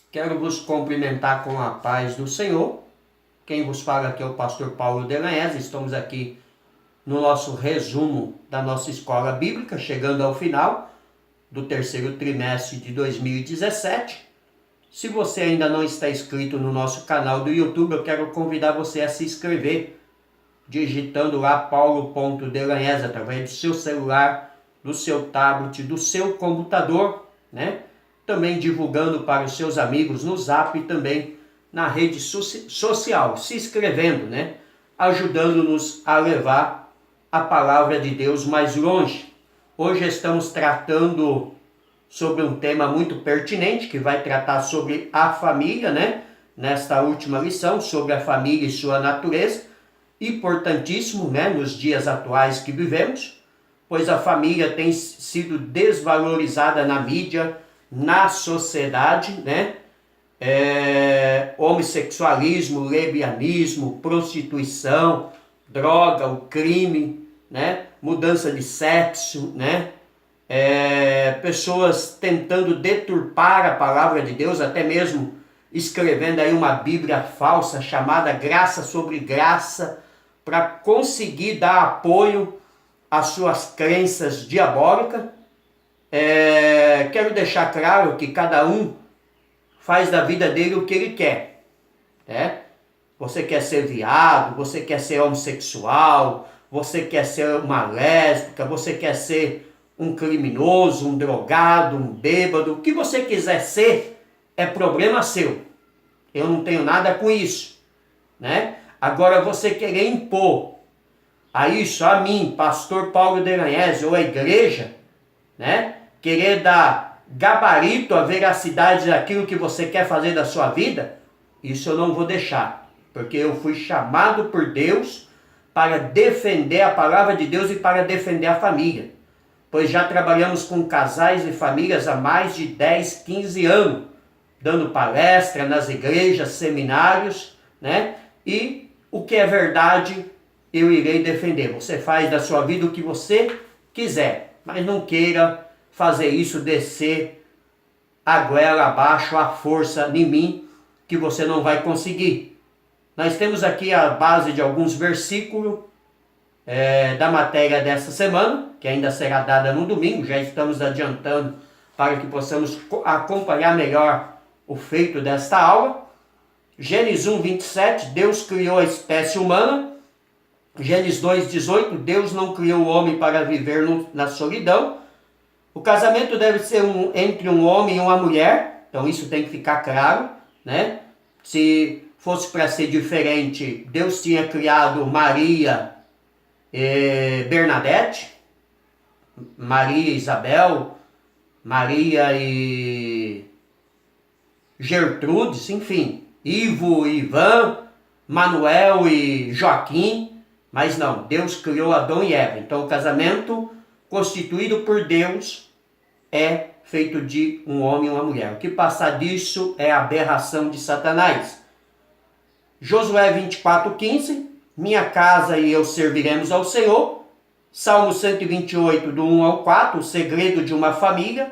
Quero vos cumprimentar com a paz do Senhor. Quem vos fala aqui é o pastor Paulo Delanhez. Estamos aqui no nosso resumo da nossa escola bíblica, chegando ao final do terceiro trimestre de 2017. Se você ainda não está inscrito no nosso canal do YouTube, eu quero convidar você a se inscrever, digitando lá paulo.delanhez através do seu celular, do seu tablet, do seu computador, né? Também divulgando para os seus amigos no Zap e também na rede social, se inscrevendo, né? Ajudando-nos a levar a palavra de Deus mais longe. Hoje estamos tratando sobre um tema muito pertinente, que vai tratar sobre a família, né? Nesta última lição, sobre a família e sua natureza. Importantíssimo, né? Nos dias atuais que vivemos, pois a família tem sido desvalorizada na mídia, na sociedade, né? Homossexualismo, lesbianismo, prostituição, droga, o crime, né? Mudança de sexo, né? Pessoas tentando deturpar a palavra de Deus, até mesmo escrevendo aí uma Bíblia falsa chamada Graça sobre Graça, para conseguir dar apoio às suas crenças diabólicas. Quero deixar claro que cada um faz da vida dele o que ele quer, né? Você quer ser viado, você quer ser homossexual, você quer ser uma lésbica, você quer ser um criminoso, um drogado, um bêbado, o que você quiser ser é problema seu. Eu não tenho nada com isso, né? Agora você querer impor a isso, a mim, pastor Paulo Delanhez, ou a igreja, né? Querer dar gabarito à veracidade daquilo que você quer fazer da sua vida, isso eu não vou deixar, porque eu fui chamado por Deus para defender a palavra de Deus e para defender a família, pois já trabalhamos com casais e famílias há mais de 10, 15 anos, dando palestra nas igrejas, seminários, né? E o que é verdade eu irei defender. Você faz da sua vida o que você quiser, mas não queira fazer isso descer a goela abaixo, a força em mim, que você não vai conseguir. Nós temos aqui a base de alguns versículos da matéria dessa semana, que ainda será dada no domingo, já estamos adiantando para que possamos acompanhar melhor o feito desta aula. Gênesis 1, 27, Deus criou a espécie humana. Gênesis 2, 18, Deus não criou o homem para viver na solidão. O casamento deve ser entre um homem e uma mulher, então isso tem que ficar claro, né? Se fosse para ser diferente, Deus tinha criado Maria e Bernadette, Maria e Isabel, Maria e Gertrudes, enfim, Ivo e Ivan, Manuel e Joaquim, mas não, Deus criou Adão e Eva. Então o casamento constituído por Deus é feito de um homem e uma mulher. O que passar disso é aberração de Satanás. Josué 24:15, minha casa e eu serviremos ao Senhor. Salmo 128, do 1 ao 4, o segredo de uma família.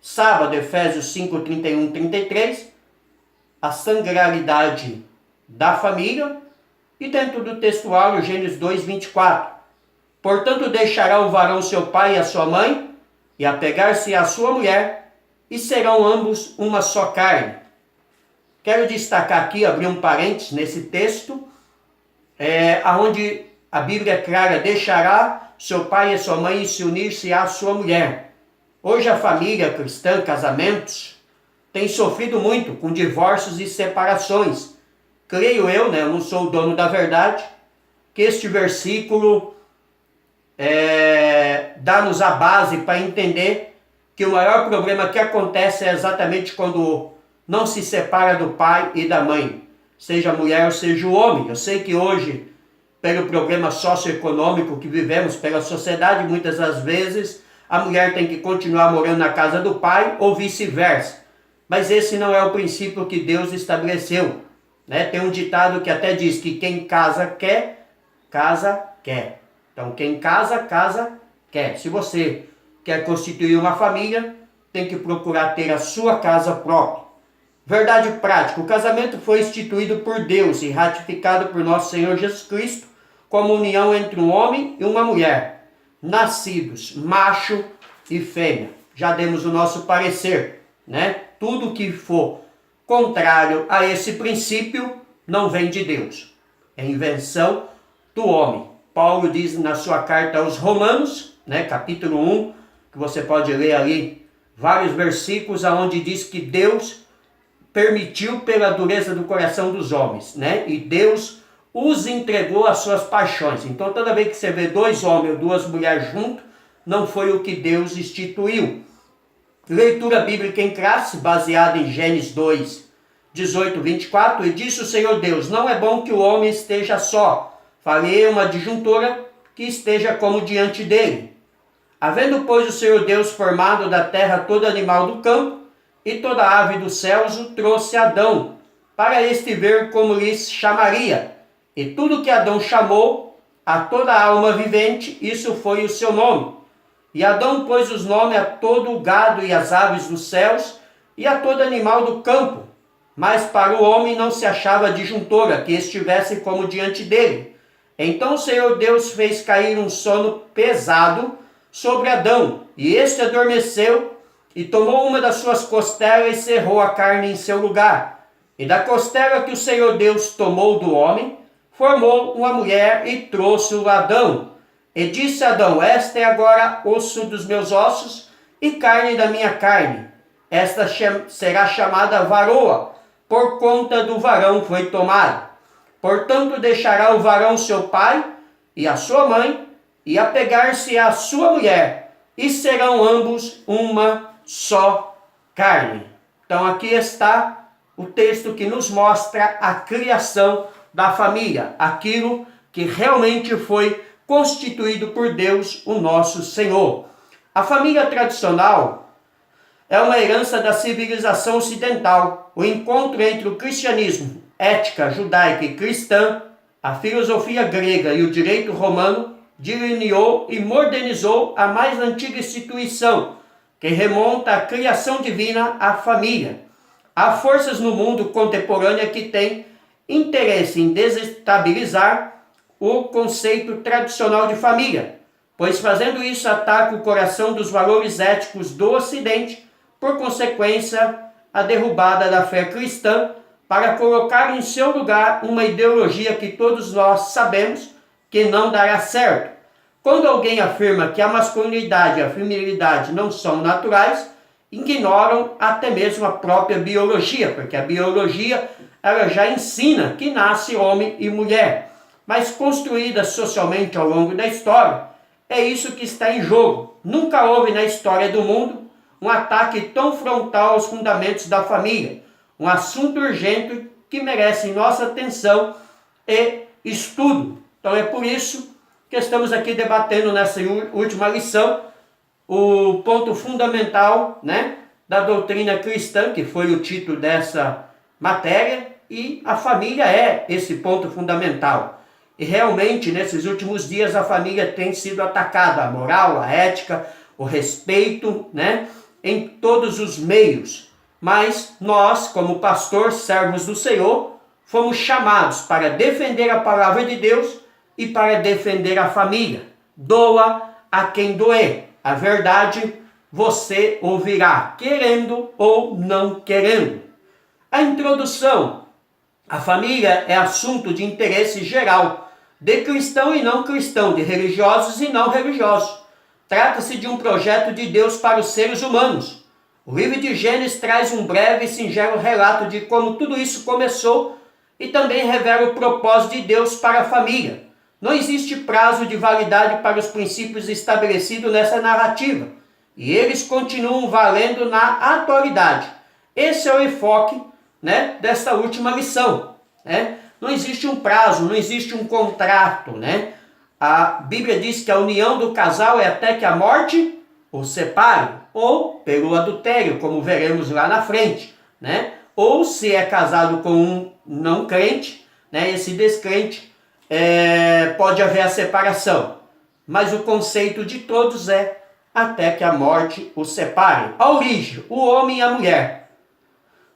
Sábado, Efésios 5, 31, 33, a sangralidade da família. E dentro do textuário, Gênesis 2, 24, portanto deixará o varão seu pai e a sua mãe, e apegar-se à sua mulher, e serão ambos uma só carne. Quero destacar aqui, abrir um parênteses nesse texto, onde a Bíblia é clara, deixará seu pai e sua mãe e se unir-se à sua mulher. Hoje a família cristã, casamentos, tem sofrido muito com divórcios e separações. Creio eu, né, eu não sou o dono da verdade, que este versículo dá-nos a base para entender que o maior problema que acontece é exatamente quando não se separa do pai e da mãe, seja a mulher ou seja o homem. Eu sei que hoje, pelo problema socioeconômico que vivemos, pela sociedade, muitas das vezes a mulher tem que continuar morando na casa do pai ou vice-versa. Mas esse não é o princípio que Deus estabeleceu, né? Tem um ditado que até diz que quem casa quer, casa quer. Então quem casa, casa quer. Se você quer constituir uma família, tem que procurar ter a sua casa própria. Verdade prática: o casamento foi instituído por Deus e ratificado por nosso Senhor Jesus Cristo como união entre um homem e uma mulher, nascidos macho e fêmea. Já demos o nosso parecer, né? Tudo que for contrário a esse princípio não vem de Deus. É invenção do homem. Paulo diz na sua carta aos Romanos, né, capítulo 1, que você pode ler ali vários versículos onde diz que Deus permitiu pela dureza do coração dos homens, né? E Deus os entregou às suas paixões. Então toda vez que você vê dois homens ou duas mulheres juntos, não foi o que Deus instituiu. Leitura bíblica em classe, baseada em Gênesis 2, 18, 24. E disse o Senhor Deus: não é bom que o homem esteja só. Farei uma adjuntora que esteja como diante dele. Havendo, pois, o Senhor Deus formado da terra todo animal do campo e toda ave dos céus, o trouxe Adão, para este ver como lhes chamaria. E tudo que Adão chamou a toda alma vivente, isso foi o seu nome. E Adão pôs os nomes a todo o gado e as aves dos céus e a todo animal do campo. Mas para o homem não se achava adjuntora que estivesse como diante dele. Então o Senhor Deus fez cair um sono pesado sobre Adão, e este adormeceu, e tomou uma das suas costelas e cerrou a carne em seu lugar. E da costela que o Senhor Deus tomou do homem, formou uma mulher e trouxe-o a Adão. E disse Adão: esta é agora osso dos meus ossos e carne da minha carne. Esta será chamada varoa, por conta do varão foi tomada. Portanto deixará o varão seu pai e a sua mãe, e apegar-se à sua mulher, e serão ambos uma só carne. Então aqui está o texto que nos mostra a criação da família, aquilo que realmente foi constituído por Deus, o nosso Senhor. A família tradicional é uma herança da civilização ocidental, o encontro entre o cristianismo, ética judaica e cristã, a filosofia grega e o direito romano delineou e modernizou a mais antiga instituição, que remonta à criação divina, a família. Há forças no mundo contemporâneo que têm interesse em desestabilizar o conceito tradicional de família, pois fazendo isso ataca o coração dos valores éticos do Ocidente, por consequência, a derrubada da fé cristã, para colocar em seu lugar uma ideologia que todos nós sabemos que não dará certo. Quando alguém afirma que a masculinidade e a feminilidade não são naturais, ignoram até mesmo a própria biologia, porque a biologia ela já ensina que nasce homem e mulher, mas construída socialmente ao longo da história, é isso que está em jogo. Nunca houve na história do mundo um ataque tão frontal aos fundamentos da família, um assunto urgente que merece nossa atenção e estudo. Então é por isso que estamos aqui debatendo nessa última lição o ponto fundamental, né, da doutrina cristã, que foi o título dessa matéria, e a família é esse ponto fundamental. E realmente, nesses últimos dias, a família tem sido atacada, a moral, a ética, o respeito, né, em todos os meios. Mas nós, como pastor, servos do Senhor, fomos chamados para defender a palavra de Deus e para defender a família. Doa a quem doer. A verdade você ouvirá, querendo ou não querendo. A introdução. A família é assunto de interesse geral, de cristão e não cristão, de religiosos e não religiosos. Trata-se de um projeto de Deus para os seres humanos. O livro de Gênesis traz um breve e singelo relato de como tudo isso começou e também revela o propósito de Deus para a família. Não existe prazo de validade para os princípios estabelecidos nessa narrativa, e eles continuam valendo na atualidade. Esse é o enfoque, né, desta última lição. Né? Não existe um prazo, não existe um contrato. Né? A Bíblia diz que a união do casal é até que a morte os separe, ou pelo adultério, como veremos lá na frente. Né? Ou se é casado com um não crente, né, esse descrente, pode haver a separação, mas o conceito de todos é até que a morte os separe. A origem, o homem e a mulher.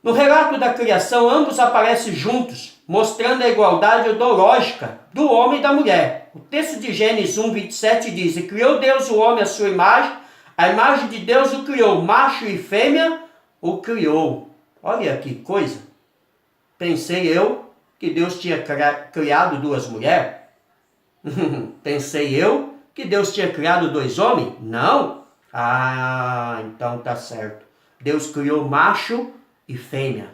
No relato da criação, ambos aparecem juntos, mostrando a igualdade ontológica do homem e da mulher. O texto de Gênesis 1, 27 diz: E criou Deus o homem à sua imagem, a imagem de Deus o criou, macho e fêmea o criou. Olha que coisa. Pensei eu que Deus tinha criado duas mulheres. Pensei eu que Deus tinha criado dois homens. Não. Ah, então tá certo. Deus criou macho e fêmea.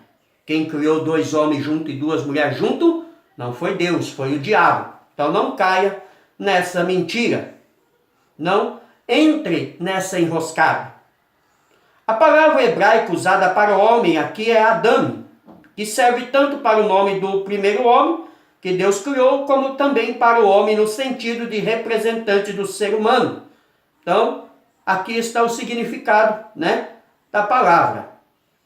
Quem criou dois homens juntos e duas mulheres juntos não foi Deus, foi o diabo. Então não caia nessa mentira. Não entre nessa enroscada. A palavra hebraica usada para homem aqui é Adão, que serve tanto para o nome do primeiro homem que Deus criou, como também para o homem no sentido de representante do ser humano. Então, aqui está o significado, da palavra.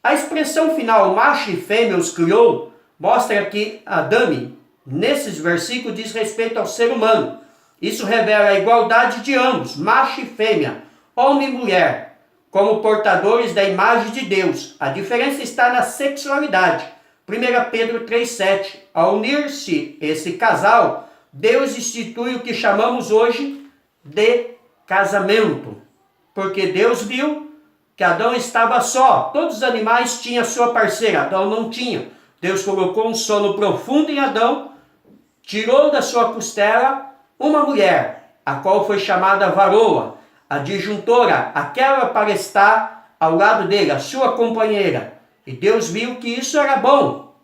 A expressão final, macho e fêmea os criou, mostra que Adão, nesses versículos, diz respeito ao ser humano. Isso revela a igualdade de ambos, macho e fêmea, homem e mulher, como portadores da imagem de Deus. A diferença está na sexualidade. 1 Pedro 3,7. Ao unir-se esse casal, Deus institui o que chamamos hoje de casamento. Porque Deus viu que Adão estava só. Todos os animais tinham sua parceira, Adão não tinha. Deus colocou um sono profundo em Adão, tirou da sua costela uma mulher, a qual foi chamada varoa, a disjuntora, aquela para estar ao lado dele, a sua companheira. E Deus viu que isso era bom,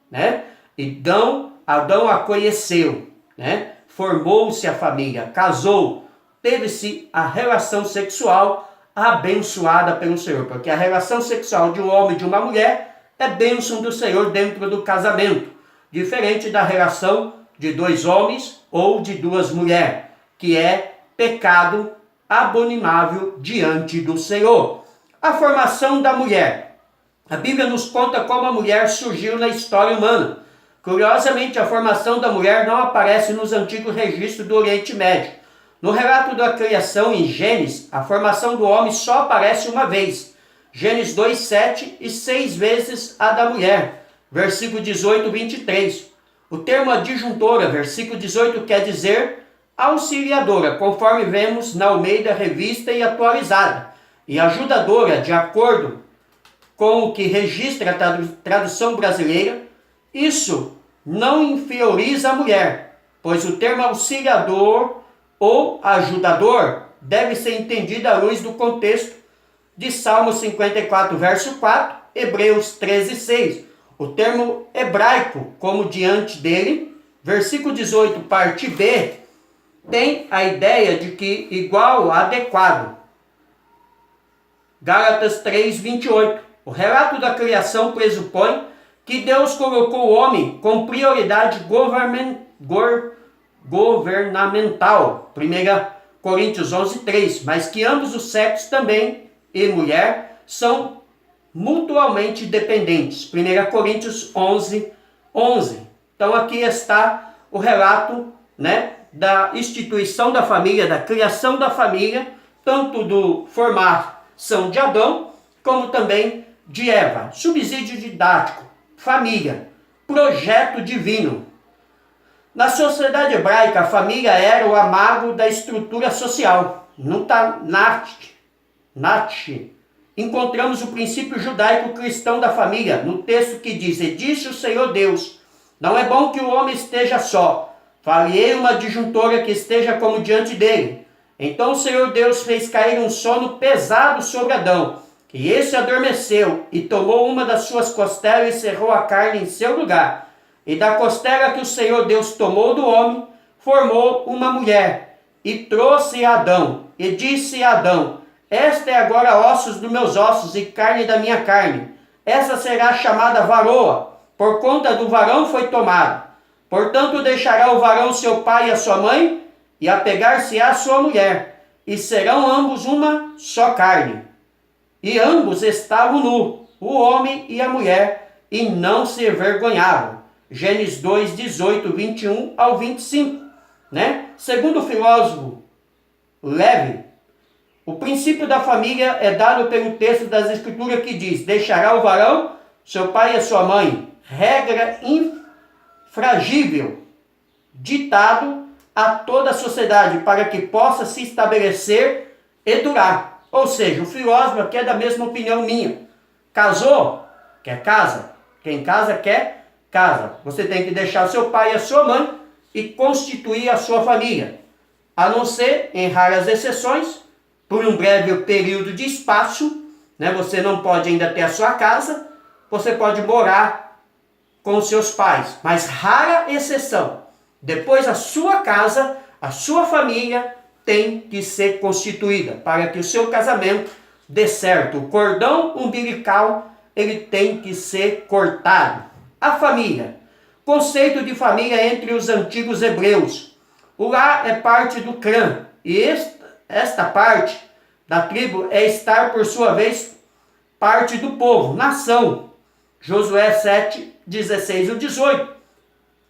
Então, Adão a conheceu, Formou-se a família, casou, teve-se a relação sexual abençoada pelo Senhor, porque a relação sexual de um homem e de uma mulher é bênção do Senhor dentro do casamento, diferente da relação de dois homens ou de duas mulheres, que é pecado abominável diante do Senhor. A formação da mulher. A Bíblia nos conta como a mulher surgiu na história humana. Curiosamente, a formação da mulher não aparece nos antigos registros do Oriente Médio. No relato da criação em Gênesis, a formação do homem só aparece uma vez. Gênesis 2:7 e 6 vezes a da mulher. Versículo 18, 23. O termo adjuntora, versículo 18, quer dizer auxiliadora, conforme vemos na Almeida Revista e Atualizada. E ajudadora, de acordo com o que registra a tradução brasileira, isso não inferioriza a mulher, pois o termo auxiliador ou ajudador deve ser entendido à luz do contexto de Salmo 54, verso 4, Hebreus 13, 6. O termo hebraico, como diante dele, versículo 18, parte B, tem a ideia de que igual, adequado. Gálatas 3, 28. O relato da criação pressupõe que Deus colocou o homem com prioridade governamental, 1 Coríntios 11, 3, mas que ambos os sexos também, e mulher, são mutuamente dependentes, 1 Coríntios 11, 11. Então aqui está o relato, da instituição da família, da criação da família, tanto do formação de Adão, como também de Eva. Subsídio didático, família, projeto divino. Na sociedade hebraica, a família era o amargo da estrutura social. No Tanakh, encontramos o princípio judaico-cristão da família, no texto que diz: E disse o Senhor Deus, não é bom que o homem esteja só, farei uma adjuntora que esteja como diante dele. Então o Senhor Deus fez cair um sono pesado sobre Adão, e esse adormeceu, e tomou uma das suas costelas e cerrou a carne em seu lugar. E da costela que o Senhor Deus tomou do homem, formou uma mulher, e trouxe a Adão, e disse a Adão: Esta é agora ossos dos meus ossos e carne da minha carne. Essa será chamada varoa, por conta do varão foi tomada. Portanto, deixará o varão seu pai e a sua mãe, e apegar-se-á à sua mulher, e serão ambos uma só carne. E ambos estavam nus, o homem e a mulher, e não se envergonhavam. Gênesis 2, 18, 21 ao 25. Segundo o filósofo Levi, o princípio da família é dado pelo texto das Escrituras que diz: Deixará o varão seu pai e a sua mãe, regra infragível, ditado a toda a sociedade para que possa se estabelecer e durar. Ou seja, o filósofo aqui é da mesma opinião minha. Casou? Quer casa. Quem casa quer casa. Você tem que deixar seu pai e a sua mãe e constituir a sua família. A não ser, em raras exceções, por um breve período de espaço, né? Você não pode ainda ter a sua casa, você pode morar com seus pais. Mas rara exceção. Depois a sua casa, a sua família tem que ser constituída para que o seu casamento dê certo. O cordão umbilical, ele tem que ser cortado. A família. Conceito de família entre os antigos hebreus. O lar é parte do clã. E esta parte da tribo é estar, por sua vez, parte do povo, nação. Josué 7, 16 e 18.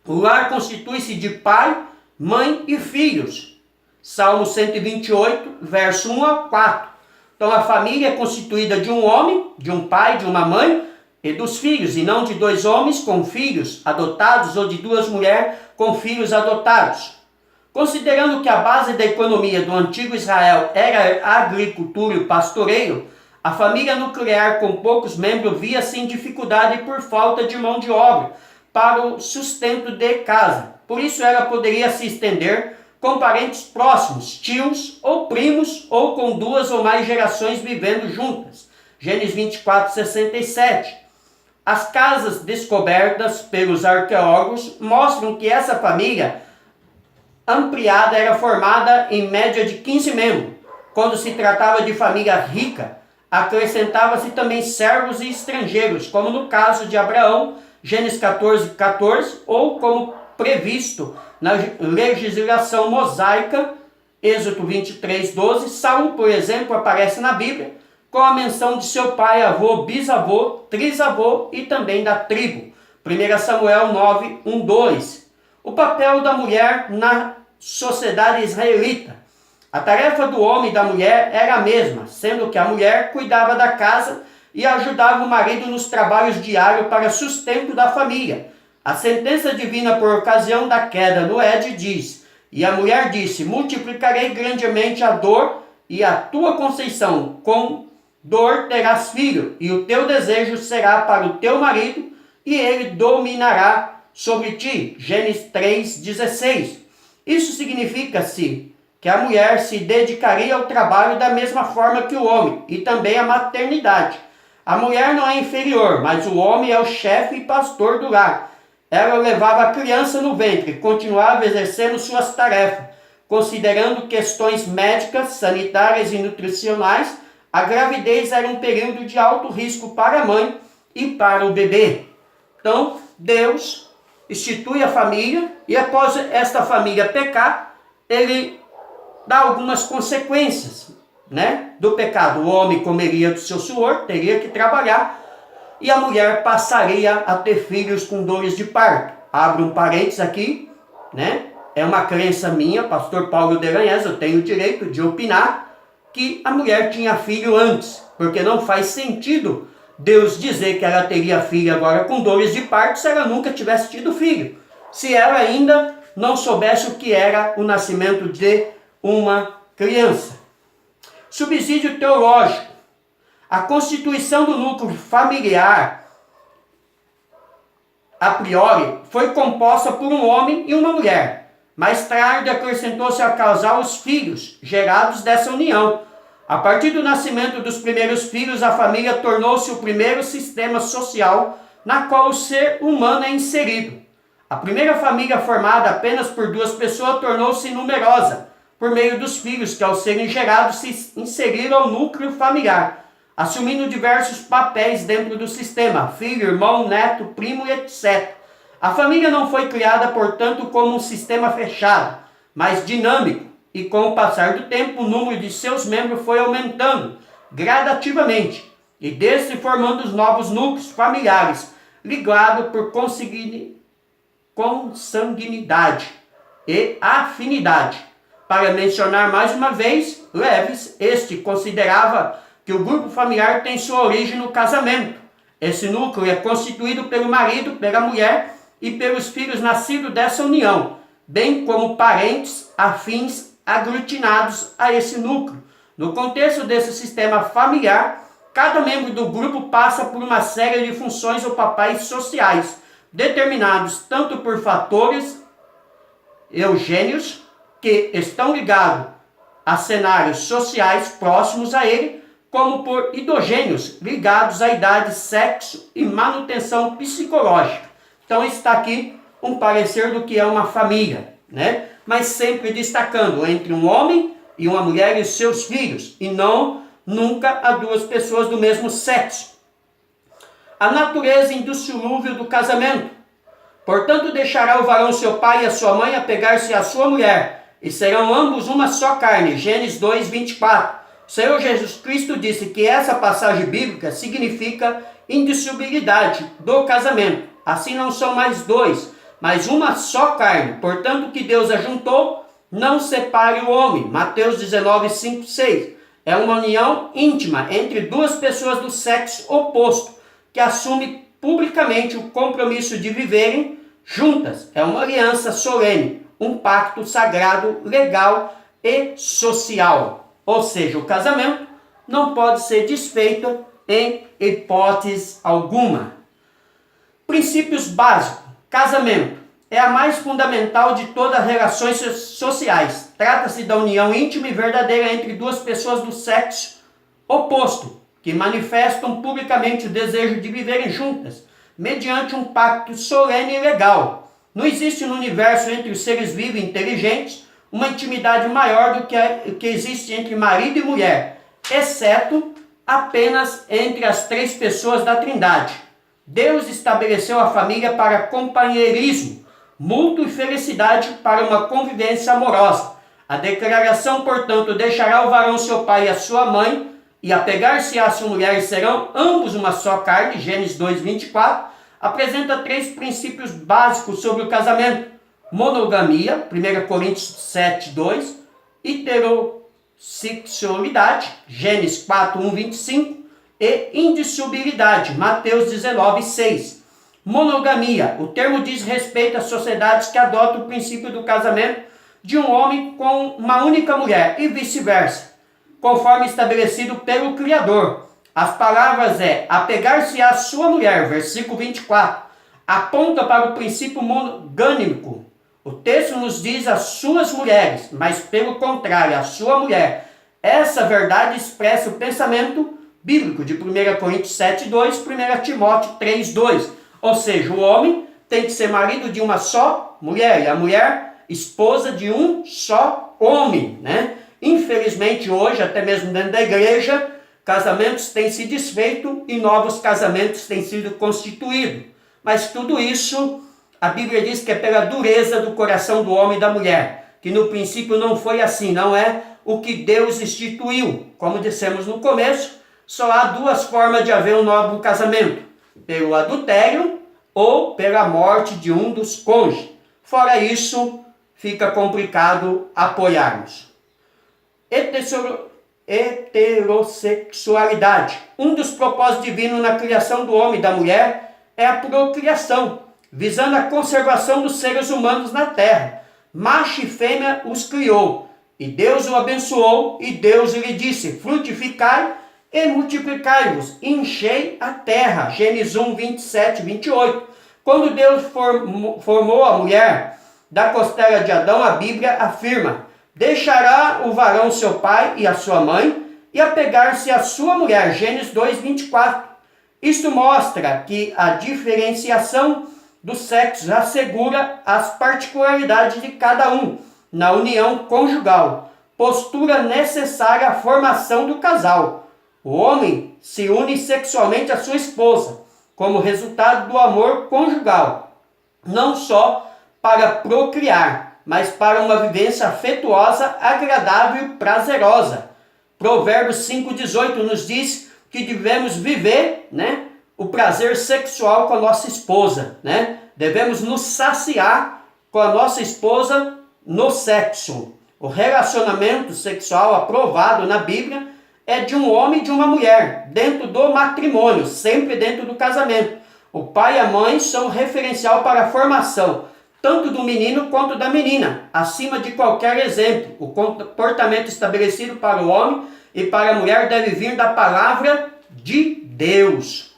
O lar constitui-se de pai, mãe e filhos. Salmo 128, verso 1 a 4. Então a família é constituída de um homem, de um pai, de uma mãe e dos filhos, e não de dois homens com filhos adotados ou de duas mulheres com filhos adotados. Considerando que a base da economia do antigo Israel era a agricultura e o pastoreio, a família nuclear com poucos membros via-se em dificuldade por falta de mão de obra para o sustento de casa. Por isso ela poderia se estender com parentes próximos, tios ou primos, ou com duas ou mais gerações vivendo juntas. Gênesis 24, 67. As casas descobertas pelos arqueólogos mostram que essa família ampliada era formada em média de 15 membros. Quando se tratava de família rica, acrescentava-se também servos e estrangeiros, como no caso de Abraão, Gênesis 14, 14, ou como previsto na legislação mosaica, Êxodo 23, 12. Saul, por exemplo, aparece na Bíblia com a menção de seu pai, avô, bisavô, trisavô e também da tribo. 1 Samuel 9, 1, 2. O papel da mulher na sociedade israelita. A tarefa do homem e da mulher era a mesma, sendo que a mulher cuidava da casa e ajudava o marido nos trabalhos diários para sustento da família. A sentença divina por ocasião da queda no Éden diz: e a mulher disse: multiplicarei grandemente a dor e a tua conceição, com dor terás filho, e o teu desejo será para o teu marido, e ele dominará sobre ti. Gênesis 3,16. Isso significa-se que a mulher se dedicaria ao trabalho da mesma forma que o homem, e também à maternidade. A mulher não é inferior, mas o homem é o chefe e pastor do lar. Ela levava a criança no ventre e continuava exercendo suas tarefas. Considerando questões médicas, sanitárias e nutricionais, a gravidez era um período de alto risco para a mãe e para o bebê. Então, Deus institui a família e após esta família pecar, ele dá algumas consequências, né, do pecado. O homem comeria do seu suor, teria que trabalhar, e a mulher passaria a ter filhos com dores de parto. Abro um parênteses aqui, né? É uma crença minha, pastor Paulo Deranhés, eu tenho o direito de opinar que a mulher tinha filho antes, porque não faz sentido Deus dizer que ela teria filho agora com dores de parto se ela nunca tivesse tido filho, se ela ainda não soubesse o que era o nascimento de uma criança. Subsídio teológico. A constituição do núcleo familiar, a priori, foi composta por um homem e uma mulher. Mais tarde acrescentou-se ao casal os filhos gerados dessa união. A partir do nascimento dos primeiros filhos, a família tornou-se o primeiro sistema social na qual o ser humano é inserido. A primeira família formada apenas por duas pessoas tornou-se numerosa, por meio dos filhos que, ao serem gerados, se inseriram ao núcleo familiar, assumindo diversos papéis dentro do sistema: filho, irmão, neto, primo e etc. A família não foi criada, portanto, como um sistema fechado, mas dinâmico, e com o passar do tempo, o número de seus membros foi aumentando gradativamente, e desde formando os novos núcleos familiares, ligados por consanguinidade e afinidade. Para mencionar mais uma vez, Leves, este considerava que o grupo familiar tem sua origem no casamento. Esse núcleo é constituído pelo marido, pela mulher e pelos filhos nascidos dessa união, bem como parentes afins aglutinados a esse núcleo. No contexto desse sistema familiar, cada membro do grupo passa por uma série de funções ou papéis sociais, determinados tanto por fatores eugênios, que estão ligados a cenários sociais próximos a ele, como por endogênios, ligados à idade, sexo e manutenção psicológica. Então está aqui um parecer do que é uma família, né? Mas sempre destacando entre um homem e uma mulher e seus filhos, e não nunca a duas pessoas do mesmo sexo. A natureza indissolúvel do casamento. Portanto, deixará o varão seu pai e a sua mãe, apegar-se à sua mulher, e serão ambos uma só carne. Gênesis 2, 24. O Senhor Jesus Cristo disse que essa passagem bíblica significa indissolubilidade do casamento. Assim não são mais dois, mas uma só carne. Portanto, o que Deus ajuntou, não separe o homem. Mateus 19, 5, 6. É uma união íntima entre duas pessoas do sexo oposto, que assume publicamente o compromisso de viverem juntas. É uma aliança solene, um pacto sagrado, legal e social. Ou seja, o casamento não pode ser desfeito em hipótese alguma. Princípios básicos. Casamento é a mais fundamental de todas as relações sociais. Trata-se da união íntima e verdadeira entre duas pessoas do sexo oposto, que manifestam publicamente o desejo de viverem juntas, mediante um pacto solene e legal. Não existe no universo entre os seres vivos e inteligentes uma intimidade maior do que a que existe entre marido e mulher, exceto apenas entre as três pessoas da Trindade. Deus estabeleceu a família para companheirismo, mútuo e felicidade para uma convivência amorosa. A declaração, portanto, deixará o varão seu pai e a sua mãe, e apegar-se à sua mulher, e serão ambos uma só carne, Gênesis 2, 24, apresenta três princípios básicos sobre o casamento. Monogamia, 1 Coríntios 7, 2, heterossexualidade, Gênesis 4, 1, 25, e indissolubilidade, Mateus 19, 6. Monogamia, o termo diz respeito às sociedades que adotam o princípio do casamento de um homem com uma única mulher e vice-versa, conforme estabelecido pelo Criador. As palavras apegar-se à sua mulher, versículo 24, aponta para o princípio monogâmico. O texto nos diz as suas mulheres, mas pelo contrário, a sua mulher. Essa verdade expressa o pensamento bíblico de 1 Coríntios 7, 2, 1 Timóteo 3, 2. Ou seja, o homem tem que ser marido de uma só mulher e a mulher esposa de um só homem, né? Infelizmente hoje, até mesmo dentro da igreja, casamentos têm se desfeito e novos casamentos têm sido constituídos. Mas tudo isso, a Bíblia diz que é pela dureza do coração do homem e da mulher, que no princípio não foi assim, não é o que Deus instituiu. Como dissemos no começo, só há duas formas de haver um novo casamento: pelo adultério ou pela morte de um dos cônjuges. Fora isso, fica complicado apoiarmos. Heterossexualidade. Um dos propósitos divinos na criação do homem e da mulher é a procriação, visando a conservação dos seres humanos na terra. Macho e fêmea os criou, e Deus o abençoou, e Deus lhe disse: frutificai e multiplicai-vos, enchei a terra. Gênesis 1, 27, 28. Quando Deus formou a mulher da costela de Adão, a Bíblia afirma: deixará o varão seu pai e a sua mãe, e apegar-se à sua mulher. Gênesis 2, 24. Isto mostra que a diferenciação dos sexos assegura as particularidades de cada um na união conjugal, postura necessária à formação do casal. O homem se une sexualmente à sua esposa, como resultado do amor conjugal, não só para procriar, mas para uma vivência afetuosa, agradável e prazerosa. Provérbios 5,18 nos diz que devemos viver, né, o prazer sexual com a nossa esposa, né? Devemos nos saciar com a nossa esposa no sexo. O relacionamento sexual aprovado na Bíblia é de um homem e de uma mulher, dentro do matrimônio, sempre dentro do casamento. O pai e a mãe são referencial para a formação, tanto do menino quanto da menina, acima de qualquer exemplo. O comportamento estabelecido para o homem e para a mulher deve vir da palavra de Deus.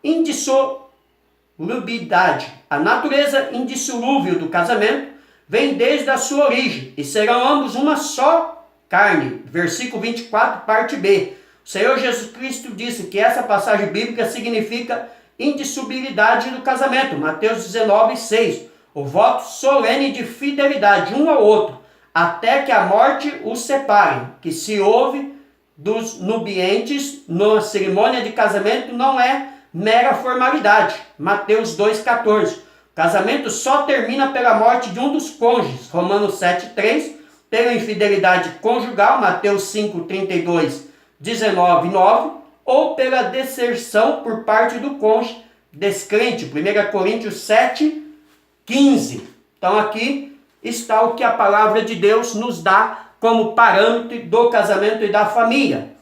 Indissolubilidade. A natureza indissolúvel do casamento vem desde a sua origem, e serão ambos uma só carne. Versículo 24, parte B. O Senhor Jesus Cristo disse que essa passagem bíblica significa indissolubilidade do casamento. Mateus 19, 6. O voto solene de fidelidade um ao outro, até que a morte os separe, que se ouve dos nubientes na cerimônia de casamento não é mera formalidade. Mateus 2,14. O casamento só termina pela morte de um dos cônjuges. Romanos 7,3. Pela infidelidade conjugal. Mateus 5,32, 19,9. Ou pela deserção por parte do cônjuge descrente. 1 Coríntios 7,15. Então aqui está o que a palavra de Deus nos dá como parâmetro do casamento e da família.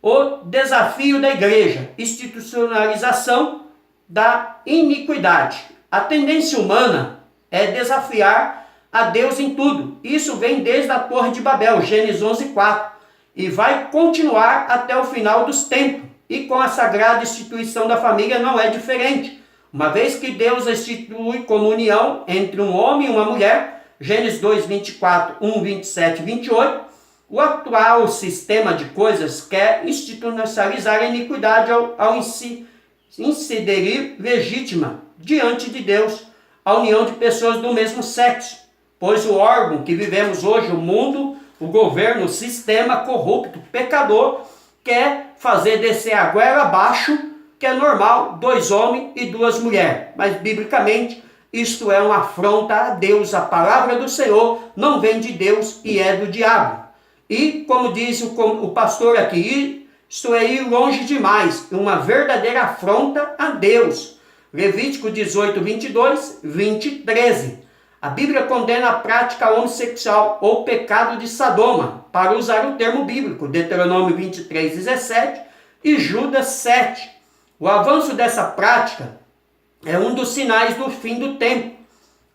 O desafio da igreja, institucionalização da iniquidade. A tendência humana é desafiar a Deus em tudo. Isso vem desde a Torre de Babel, Gênesis 11:4, e vai continuar até o final dos tempos. E com a sagrada instituição da família não é diferente. Uma vez que Deus institui como união entre um homem e uma mulher, Gênesis 2, 24, 1, 27 e 28, o atual sistema de coisas quer institucionalizar a iniquidade ao incidir legítima diante de Deus a união de pessoas do mesmo sexo, pois o órgão que vivemos hoje, o mundo, o governo, o sistema corrupto, pecador, quer fazer descer a goela abaixo, que é normal, 2 homens e 2 mulheres. Mas, biblicamente, isto é uma afronta a Deus. A palavra do Senhor não vem de Deus e é do diabo. E, como diz o pastor aqui, isto é ir longe demais, uma verdadeira afronta a Deus. Levítico 18, 22, 20, 13. A Bíblia condena a prática homossexual ou pecado de Sodoma, para usar o termo bíblico, Deuteronômio 23, 17 e Judas 7. O avanço dessa prática é um dos sinais do fim do tempo.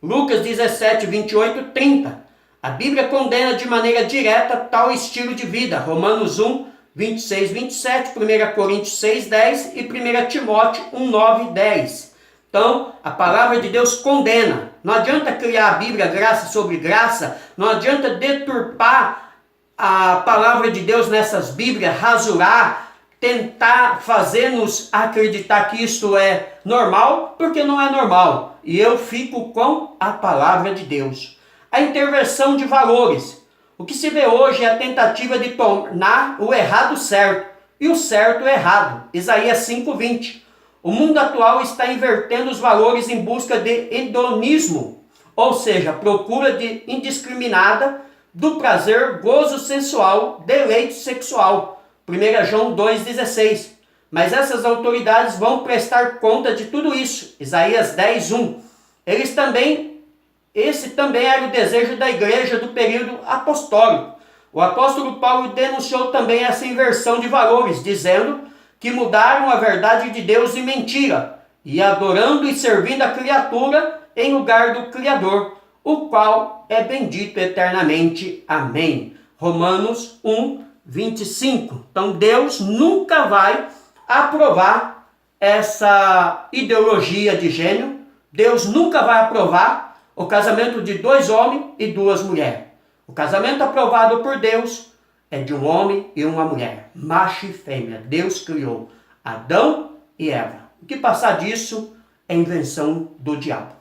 Lucas 17, 28, 30. A Bíblia condena de maneira direta tal estilo de vida. Romanos 1, 26, 27, 1 Coríntios 6, 10 e 1 Timóteo 1, 9 e 10. Então, a palavra de Deus condena. Não adianta criar a Bíblia graça sobre graça, não adianta deturpar a palavra de Deus nessas Bíblias, rasurar, tentar fazer-nos acreditar que isto é normal, porque não é normal. E eu fico com a palavra de Deus. A intervenção de valores. O que se vê hoje é a tentativa de tornar o errado certo e o certo errado. Isaías 5:20. O mundo atual está invertendo os valores em busca de hedonismo, ou seja, procura de indiscriminada do prazer, gozo sensual, deleite sexual. 1 João 2,16. Mas essas autoridades vão prestar conta de tudo isso. Isaías 10:1. Esse também era o desejo da igreja do período apostólico. O apóstolo Paulo denunciou também essa inversão de valores, dizendo que mudaram a verdade de Deus em mentira, e adorando e servindo a criatura em lugar do Criador, o qual é bendito eternamente. Amém. Romanos 1, 25. Então Deus nunca vai aprovar essa ideologia de gênero. Deus nunca vai aprovar o casamento de 2 homens e 2 mulheres. O casamento aprovado por Deus é de um homem e uma mulher, macho e fêmea. Deus criou Adão e Eva. O que passar disso é invenção do diabo.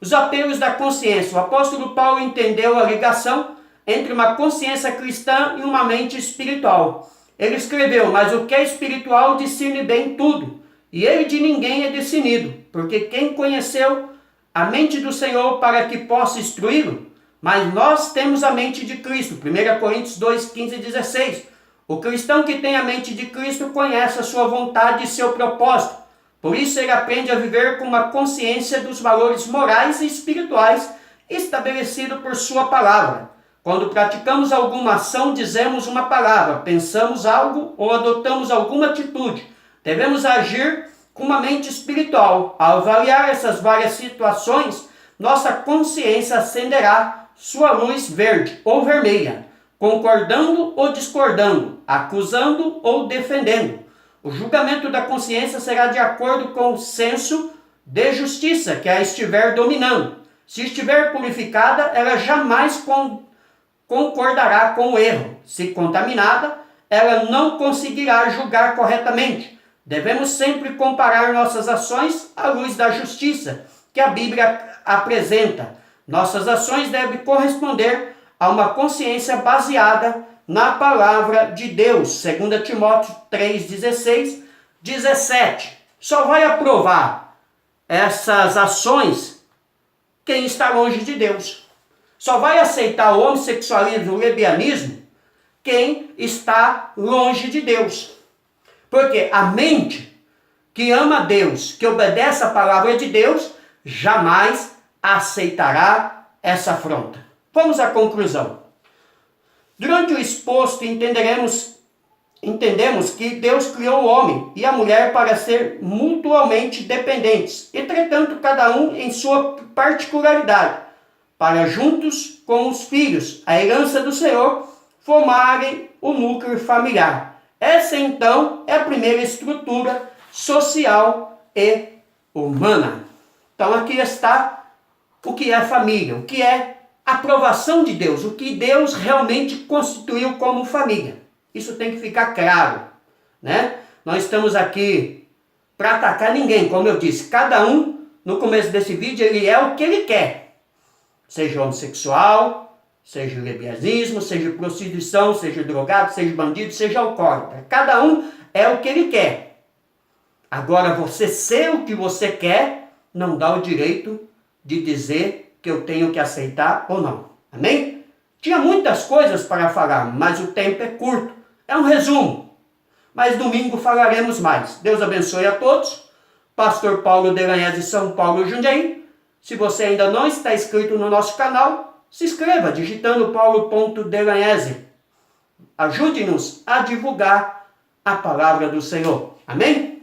Os apelos da consciência. O apóstolo Paulo entendeu a ligação entre uma consciência cristã e uma mente espiritual. Ele escreveu: mas o que é espiritual discerne bem tudo, e ele de ninguém é discernido, porque quem conheceu a mente do Senhor para que possa instruí-lo? Mas nós temos a mente de Cristo. 1 Coríntios 2, 15 e 16. O cristão que tem a mente de Cristo conhece a sua vontade e seu propósito. Por isso ele aprende a viver com uma consciência dos valores morais e espirituais estabelecidos por sua palavra. Quando praticamos alguma ação, dizemos uma palavra, pensamos algo ou adotamos alguma atitude. Devemos agir com uma mente espiritual. Ao avaliar essas várias situações, nossa consciência acenderá sua luz verde ou vermelha, concordando ou discordando, acusando ou defendendo. O julgamento da consciência será de acordo com o senso de justiça que a estiver dominando. Se estiver purificada, ela jamais concordará com o erro. Se contaminada, ela não conseguirá julgar corretamente. Devemos sempre comparar nossas ações à luz da justiça que a Bíblia apresenta. Nossas ações devem corresponder a uma consciência baseada na palavra de Deus. 2 Timóteo 3:16, 17. Só vai aprovar essas ações quem está longe de Deus. Só vai aceitar o homossexualismo e o lesbianismo quem está longe de Deus. Porque a mente que ama Deus, que obedece a palavra de Deus, jamais aceitará essa afronta. Vamos à conclusão. Durante o exposto entendemos que Deus criou o homem e a mulher para ser mutuamente dependentes, entretanto cada um em sua particularidade, para juntos com os filhos, a herança do Senhor, formarem o núcleo familiar. Essa então é a primeira estrutura social e humana. Então aqui está o que é família, o que é a aprovação de Deus, o que Deus realmente constituiu como família. Isso tem que ficar claro, né? Nós estamos aqui para atacar ninguém, como eu disse. Cada um, no começo desse vídeo, ele é o que ele quer. Seja homossexual, seja lesbianismo, seja prostituição, seja drogado, seja bandido, seja alcoólatra. Cada um é o que ele quer. Agora, você ser o que você quer, não dá o direito de dizer que eu tenho que aceitar ou não. Amém? Tinha muitas coisas para falar, mas o tempo é curto. É um resumo. Mas domingo falaremos mais. Deus abençoe a todos. Pastor Paulo Delanhese, São Paulo, Jundiaí. Se você ainda não está inscrito no nosso canal, se inscreva digitando paulo.delanhese. Ajude-nos a divulgar a palavra do Senhor. Amém?